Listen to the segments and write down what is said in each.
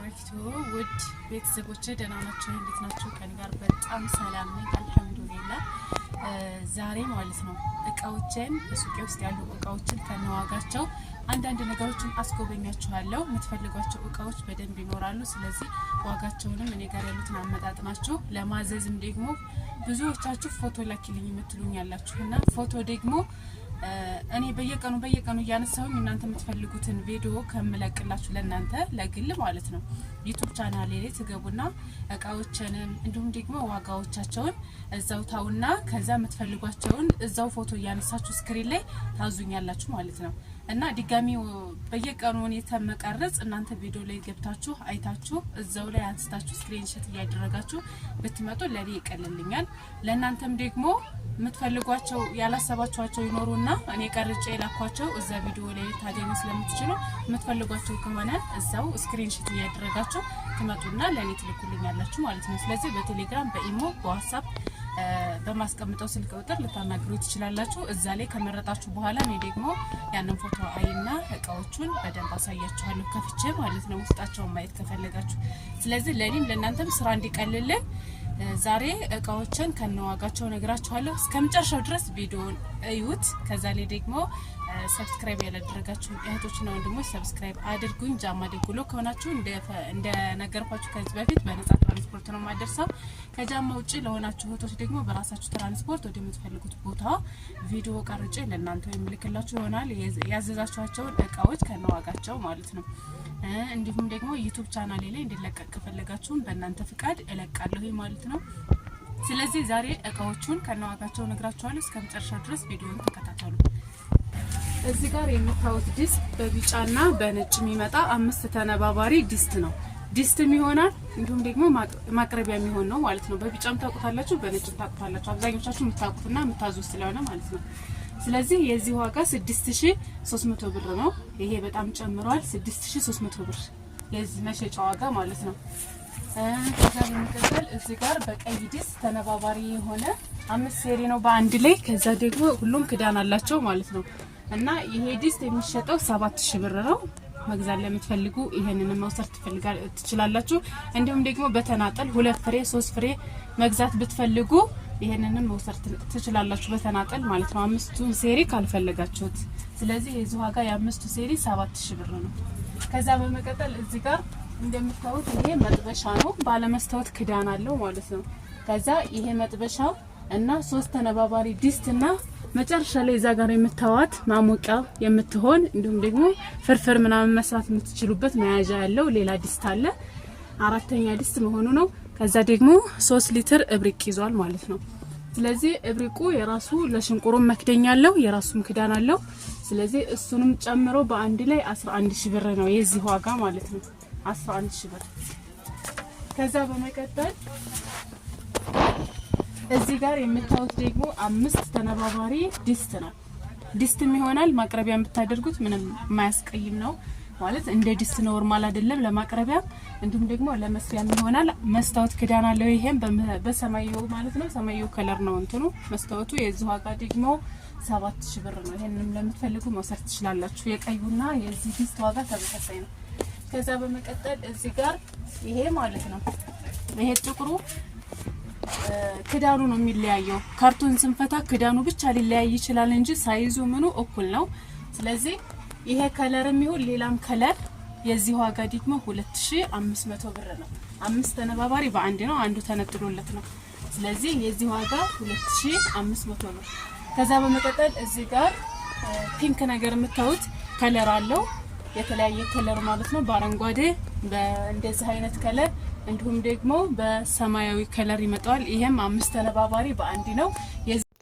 በረካቱ ውድ ቤተሰቦቼ ደህና ናችሁ? እንዴት ናችሁ? ከኔ ጋር በጣም ሰላም ነኝ አልሐምዱሊላህ። ዛሬ ማለት ነው እቃዎችን ሱቄ ውስጥ ያሉ እቃዎችን ከነዋጋቸው አንዳንድ ነገሮችን አስጎበኛችኋለሁ። የምትፈልጓቸው እቃዎች በደንብ ይኖራሉ። ስለዚህ ዋጋቸውንም እኔ ጋር ያሉትን አመጣጥናችሁ ለማዘዝም ደግሞ ብዙዎቻችሁ ፎቶ ላኪልኝ የምትሉኝ ያላችሁና ፎቶ ደግሞ እኔ በየቀኑ እያነሳሁኝ እናንተ የምትፈልጉትን ቪዲዮ ከምለቅላችሁ ለእናንተ ለግል ማለት ነው ዩቲዩብ ቻናሌ ላይ ትገቡና እቃዎችንም እንዲሁም ደግሞ ዋጋዎቻቸውን እዛው ታውና ከዛ የምትፈልጓቸውን እዛው ፎቶ እያነሳችሁ ስክሪን ላይ ታዙኛላችሁ ማለት ነው። እና ድጋሚ በየቀኑ እኔ ተመቀረጽ እናንተ ቪዲዮ ላይ ገብታችሁ አይታችሁ እዛው ላይ አንስታችሁ ስክሪንሾት እያደረጋችሁ ብትመጡ ለኔ ይቀልልኛል። ለእናንተም ደግሞ የምትፈልጓቸው ያላሰባችኋቸው ይኖሩና እኔ ቀርጬ ላኳቸው እዛ ቪዲዮ ላይ ታገኙ ስለምትችሉ የምትፈልጓቸው ከሆነ እዛው ስክሪንሾት እያደረጋችሁ ትመጡና ለኔ ትልኩልኛላችሁ ማለት ነው። ስለዚህ በቴሌግራም በኢሞ በዋትስአፕ በማስቀምጠው ስልክ ቁጥር ልታናግሩ ትችላላችሁ። እዛ ላይ ከመረጣችሁ በኋላ እኔ ደግሞ ያንን ፎቶ አይና እቃዎቹን በደንብ አሳያችኋለሁ ከፍቼ ማለት ነው ውስጣቸውን ማየት ከፈለጋችሁ። ስለዚህ ለኔም ለእናንተም ስራ እንዲቀልልን ዛሬ እቃዎችን ከነዋጋቸው ነግራችኋለሁ። እስከመጨረሻው ድረስ ቪዲዮውን እዩት። ከዛ ላይ ደግሞ ሰብስክራይብ ያላደረጋችሁ እህቶችና ወንድሞች ሰብስክራይብ አድርጉኝ። ጃማ ደጉሎ ከሆናችሁ እንደ ነገርኳችሁ ከዚህ በፊት በነጻ ትራንስፖርት ነው ማደርሰው። ከጃማ ውጪ ለሆናችሁ እህቶች ደግሞ በራሳችሁ ትራንስፖርት ወደ የምትፈልጉት ቦታ ቪዲዮ ቀርጬ ለእናንተ የምልክላችሁ ይሆናል። ያዘዛችኋቸውን እቃዎች ከነዋጋቸው ማለት ነው። እንዲሁም ደግሞ ዩቲዩብ ቻናሌ ላይ እንዲለቀቅ ከፈለጋችሁም በእናንተ ፍቃድ እለቃለሁ ማለት ነው። ስለዚህ ዛሬ እቃዎቹን ከነዋጋቸው ነግራችኋለሁ። እስከመጨረሻው ድረስ ቪዲዮውን ተከታተሉ። እዚህ ጋር የምታዩት ዲስት በቢጫና በነጭ የሚመጣ 5 ተነባባሪ ዲስት ነው። ዲስትም ይሆናል እንዲሁም ደግሞ ማቅረቢያ የሚሆን ነው ማለት ነው። በቢጫም ታውቁታላችሁ፣ በነጭም ታውቁታላችሁ። አብዛኞቻችሁ የምታውቁትና የምታዙት ስለሆነ ማለት ነው። ስለዚህ የዚህ ዋጋ 6300 ብር ነው። ይሄ በጣም ጨምሯል። 6300 ብር የዚህ መሸጫ ዋጋ ማለት ነው። ከዛ በመቀጠል እዚህ ጋር በቀይ ዲስት ተነባባሪ የሆነ 5 ሴሪ ነው በአንድ ላይ። ከዛ ደግሞ ሁሉም ክዳን አላቸው ማለት ነው። እና ይሄ ዲስት የሚሸጠው 7000 ብር ነው። መግዛት ለምትፈልጉ ይሄንን መውሰድ ትችላላችሁ። እንዲሁም ደግሞ በተናጠል 2 ፍሬ 3 ፍሬ መግዛት ብትፈልጉ ይሄንንም መውሰድ ትችላላችሁ በተናጠል ማለት ነው። 5ቱን ሴሪ ካልፈለጋችሁት። ስለዚህ የዚህ ዋጋ የ5ቱ ሴሪ 7000 ብር ነው። ከዛ በመቀጠል እዚህ ጋር እንደምታዩት ይሄ መጥበሻ ነው። ባለመስታወት ክዳን አለው ማለት ነው። ከዛ ይሄ መጥበሻው እና 3 ተነባባሪ ዲስት እና መጨረሻ ላይ እዛ ጋር የምታዋት ማሞቂያ የምትሆን እንዲሁም ደግሞ ፍርፍር ምናምን መስራት የምትችሉበት መያዣ ያለው ሌላ ዲስት አለ። 4ኛ ዲስት መሆኑ ነው። ከዛ ደግሞ 3 ሊትር እብሪቅ ይዟል ማለት ነው። ስለዚህ እብሪቁ የራሱ ለሽንቁሩም መክደኛ አለው፣ የራሱም ክዳን አለው። ስለዚህ እሱንም ጨምሮ በአንድ ላይ 11000 ብር ነው የዚህ ዋጋ ማለት ነው። 11000 ብር። ከዛ በመቀጠል እዚህ ጋር የምታዩት ደግሞ 5 ተነባባሪ ዲስት ነው። ዲስትም ይሆናል ማቅረቢያ የምታደርጉት ምንም የማያስቀይም ነው ማለት እንደ ዲስት ኖርማል አይደለም ለማቅረቢያ እንዲሁም ደግሞ ለመስሪያም ይሆናል። መስታወት ክዳን አለው። ይሄም በሰማያዊ ማለት ነው። ሰማያዊ ከለር ነው እንትኑ መስታወቱ። የዚህ ዋጋ ደግሞ 7000 ብር ነው። ይሄንንም ለምትፈልጉ መውሰድ ትችላላችሁ። የቀዩና የዚህ ዲስት ዋጋ ተመሳሳይ ነው። ከዛ በመቀጠል እዚህ ጋር ይሄ ማለት ነው ይሄ ጥቁሩ ክዳኑ ነው የሚለያየው። ካርቶን ስንፈታ ክዳኑ ብቻ ሊለያይ ይችላል እንጂ ሳይዙ ምኑ እኩል ነው። ስለዚህ ይሄ ከለርም ይሁን ሌላም ከለር የዚህ ዋጋ ደግሞ 2500 ብር ነው። 5 ተነባባሪ በአንድ ነው፣ አንዱ ተነጥሎለት ነው። ስለዚህ የዚህ ዋጋ 2500 ብር። ከዛ በመቀጠል እዚህ ጋር ፒንክ ነገር የምታዩት ከለር አለው። የተለያየ ከለር ማለት ነው። በአረንጓዴ በእንደዚህ አይነት ከለር እንዲሁም ደግሞ በሰማያዊ ከለር ይመጣል። ይሄም 5 ተነባባሪ በአንድ ነው።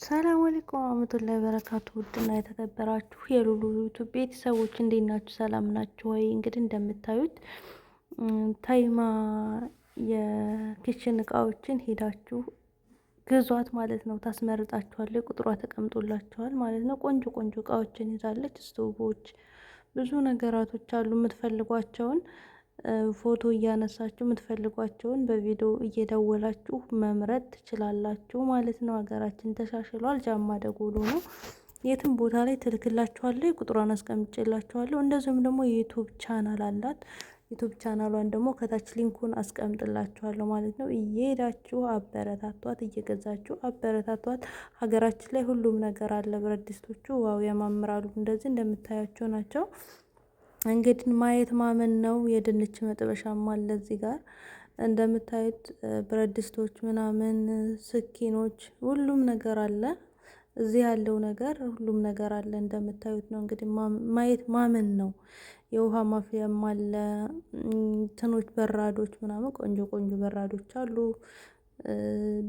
ሰላም አለይኩም ወራህመቱላሂ ወበረካቱ። ውድና የተከበራችሁ የሉሉ ዩቲዩብ ቤተሰቦች እንዴት ናችሁ? ሰላም ናችሁ ወይ? እንግዲህ እንደምታዩት ታይማ የኪችን እቃዎችን ሄዳችሁ ግዟት ማለት ነው። ታስመርጣችኋለች። ቁጥሯ ተቀምጦላችኋል ማለት ነው። ቆንጆ ቆንጆ እቃዎችን ይዛለች። ስቶቮች፣ ብዙ ነገራቶች አሉ። የምትፈልጓቸውን ፎቶ እያነሳችሁ የምትፈልጓቸውን በቪዲዮ እየደወላችሁ መምረጥ ትችላላችሁ ማለት ነው። ሀገራችን ተሻሽሏል። ጃማ ደጎሎ ነው። የትም ቦታ ላይ ትልክላችኋለሁ። ቁጥሯን አስቀምጬላችኋለሁ። እንደዚሁም ደግሞ የዩቲዩብ ቻናል አላት። ዩቱብ ቻናሏን ደግሞ ከታች ሊንኩን አስቀምጥላችኋለሁ ማለት ነው። እየሄዳችሁ አበረታቷት፣ እየገዛችሁ አበረታቷት። ሀገራችን ላይ ሁሉም ነገር አለ። ብረት ድስቶቹ ዋው ያማምራሉ። እንደዚህ እንደምታያቸው ናቸው። እንግዲህ ማየት ማመን ነው። የድንች መጥበሻም አለ እዚህ ጋር እንደምታዩት ብረት ድስቶች ምናምን፣ ስኪኖች፣ ሁሉም ነገር አለ። እዚህ ያለው ነገር ሁሉም ነገር አለ እንደምታዩት ነው። እንግዲህ ማየት ማመን ነው። የውሃ ማፍያም አለ። እንትኖች በራዶች ምናምን ቆንጆ ቆንጆ በራዶች አሉ።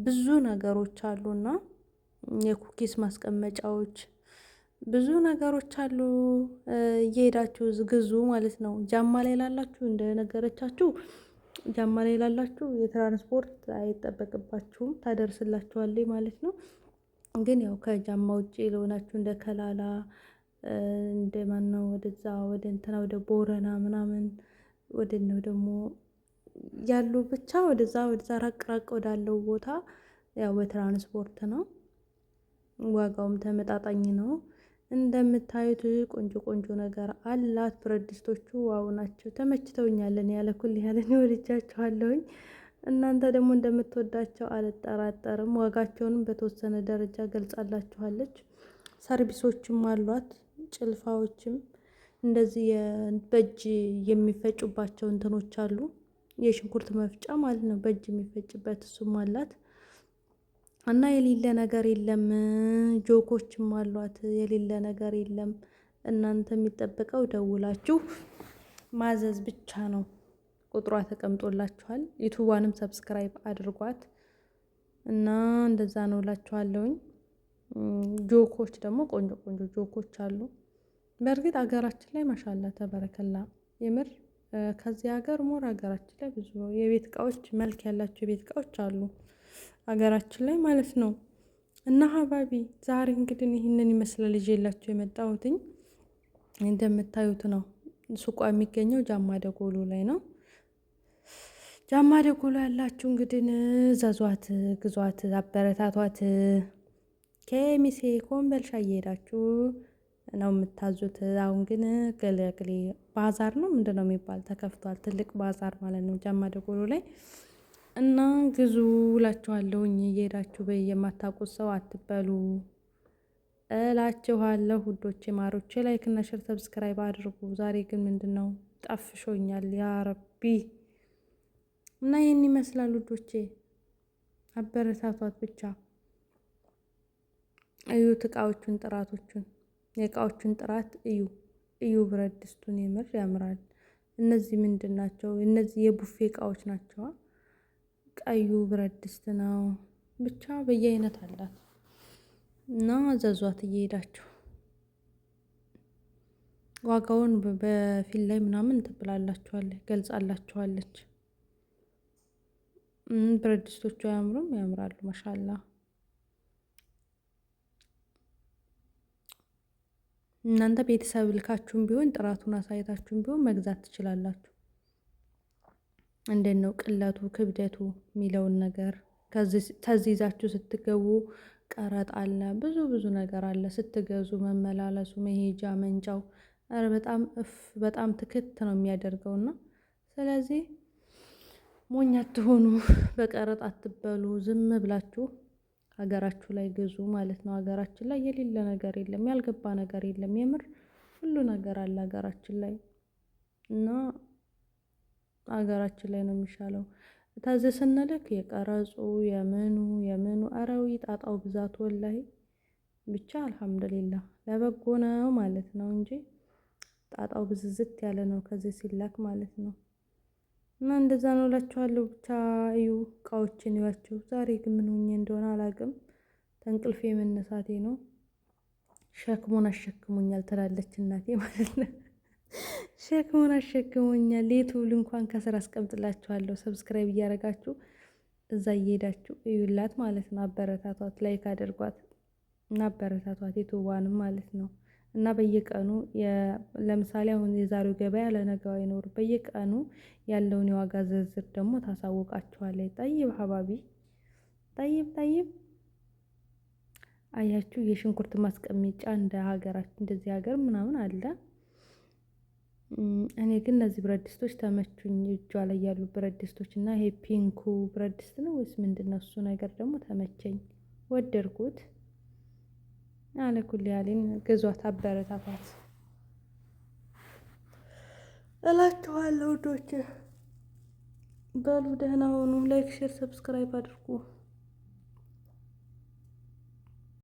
ብዙ ነገሮች አሉና የኩኪስ ማስቀመጫዎች ብዙ ነገሮች አሉ። እየሄዳችሁ ግዙ ማለት ነው። ጃማ ላይ ላላችሁ እንደነገረቻችሁ ጃማ ላይ ላላችሁ የትራንስፖርት አይጠበቅባችሁም፣ ታደርስላችኋለች ማለት ነው። ግን ያው ከጃማ ውጭ ለሆናችሁ እንደ ከላላ እንደ ማነው ወደዛ ወደ እንትና ወደ ቦረና ምናምን ወደ ነው ደግሞ ያሉ ብቻ ወደዛ ራቅ ራቅ ወዳለው ቦታ ያው በትራንስፖርት ነው። ዋጋውም ተመጣጣኝ ነው። እንደምታዩት ቆንጆ ቆንጆ ነገር አላት። ብረት ድስቶቹ ዋው ናቸው፣ ተመችተውኛለን። ያለ ኩል ያለን ወድጃቸዋለሁኝ። እናንተ ደግሞ እንደምትወዳቸው አልጠራጠርም። ዋጋቸውንም በተወሰነ ደረጃ ገልጻላችኋለች። ሰርቪሶችም አሏት፣ ጭልፋዎችም እንደዚህ በእጅ የሚፈጩባቸው እንትኖች አሉ። የሽንኩርት መፍጫ ማለት ነው፣ በእጅ የሚፈጭበት እሱም አላት። እና የሌለ ነገር የለም። ጆኮችም አሏት፣ የሌለ ነገር የለም። እናንተ የሚጠበቀው ደውላችሁ ማዘዝ ብቻ ነው። ቁጥሯ ተቀምጦላችኋል። ዩቱቧንም ሰብስክራይብ አድርጓት እና እንደዛ ነው እላችኋለሁኝ። ጆኮች ደግሞ ቆንጆ ቆንጆ ጆኮች አሉ። በእርግጥ ሀገራችን ላይ ማሻላ ተበረከላ የምር ከዚህ ሀገር ሞር ሀገራችን ላይ ብዙ የቤት እቃዎች መልክ ያላቸው የቤት እቃዎች አሉ ሀገራችን ላይ ማለት ነው። እና ሀባቢ ዛሬ እንግዲህ ይህንን ይመስላል ይዤላችሁ የመጣሁትኝ። እንደምታዩት ነው። ሱቋ የሚገኘው ጃማ ደጎሎ ላይ ነው። ጃማ ደጎሎ ያላችሁ እንግዲህ ዘዟት፣ ግዟት፣ አበረታቷት። ከሚሴ ኮምበልሻ እየሄዳችሁ ነው የምታዙት። አሁን ግን ገለግሌ ባዛር ነው ምንድነው የሚባል ተከፍቷል። ትልቅ ባዛር ማለት ነው ጃማ ደጎሎ ላይ እና ግዙ እላችኋለሁኝ። እየሄዳችሁ የማታውቁት ሰው አትበሉ እላችኋለሁ። ውዶቼ ማሮቼ ላይክ እና ሼር ሰብስክራይብ አድርጉ። ዛሬ ግን ምንድነው ጠፍሾኛል ያ ረቢ። እና ይህን ይመስላል ውዶቼ፣ አበረታቷት ብቻ። እዩት እቃዎቹን፣ ጥራቶቹን፣ የእቃዎቹን ጥራት እዩ እዩ። ብረት ድስቱን የምር ያምራል። እነዚህ ምንድን ናቸው? እነዚህ የቡፌ እቃዎች ናቸው። ቀዩ ብረት ድስት ነው። ብቻ በየአይነት አላት እና ዘዟት እየሄዳችሁ። ዋጋውን በፊት ላይ ምናምን ትብላላችኋለች፣ ገልጻላችኋለች። ብረት ድስቶቹ አያምሩም? ያምራሉ ማሻላ። እናንተ ቤተሰብ ልካችሁም ቢሆን ጥራቱን አሳይታችሁም ቢሆን መግዛት ትችላላችሁ። እንዴት ነው ቅለቱ ክብደቱ የሚለውን ነገር ከዚህ ይዛችሁ ስትገቡ ቀረጥ አለ፣ ብዙ ብዙ ነገር አለ። ስትገዙ መመላለሱ፣ መሄጃ መንጫው በጣም ትክት ነው የሚያደርገውና ስለዚህ ሞኝ አትሆኑ፣ በቀረጥ አትበሉ። ዝም ብላችሁ ሀገራችሁ ላይ ግዙ ማለት ነው። ሀገራችን ላይ የሌለ ነገር የለም፣ ያልገባ ነገር የለም። የምር ሁሉ ነገር አለ ሀገራችን ላይ እና ሀገራችን ላይ ነው የሚሻለው። ታዘ ስንልክ የቀረጹ የምኑ አረዊ ጣጣው ብዛት ወላይ ብቻ አልሐምዱሊላህ ለበጎ ነው ማለት ነው እንጂ ጣጣው ብዝዝት ያለ ነው ከዚህ ሲላክ ማለት ነው። እና እንደዛ ነው እላችኋለሁ። ብቻ እዩ እቃዎችን ይዋችሁ። ዛሬ ግን ምን ሆኜ እንደሆነ አላውቅም። ተንቅልፌ መነሳቴ ነው። ሸክሙን አሸክሞኛል ትላለች እናቴ ማለት ነው። ሸክሙን አሸክሞኛል። ሌቱል እንኳን ከስራ አስቀምጥላችኋለሁ። ሰብስክራይብ እያደረጋችሁ እዛ እየሄዳችሁ እዩላት ማለት ነው። አበረታቷት፣ ላይክ አድርጓት እና አበረታቷት የቱዋንም ማለት ነው። እና በየቀኑ ለምሳሌ አሁን የዛሬው ገበያ ለነገው አይኖር። በየቀኑ ያለውን የዋጋ ዝርዝር ደግሞ ታሳውቃችኋለች። ጠይብ ሀባቢ ጠይብ አያችሁ። የሽንኩርት ማስቀመጫ እንደ ሀገራችን እንደዚህ ሀገር ምናምን አለ። እኔ ግን እነዚህ ብረት ድስቶች ተመቹኝ። እጇ ላይ ያሉ ብረት ድስቶች እና ይሄ ፒንኩ ብረት ድስት ነው ወይስ ምንድን ነው? እሱ ነገር ደግሞ ተመቸኝ፣ ወደድኩት። አለኩል ያሌን ግዟት፣ አበረታቷት እላችኋለሁ ውዶች። በሉ ደህና ሁኑ። ላይክ፣ ሼር፣ ሰብስክራይብ አድርጉ።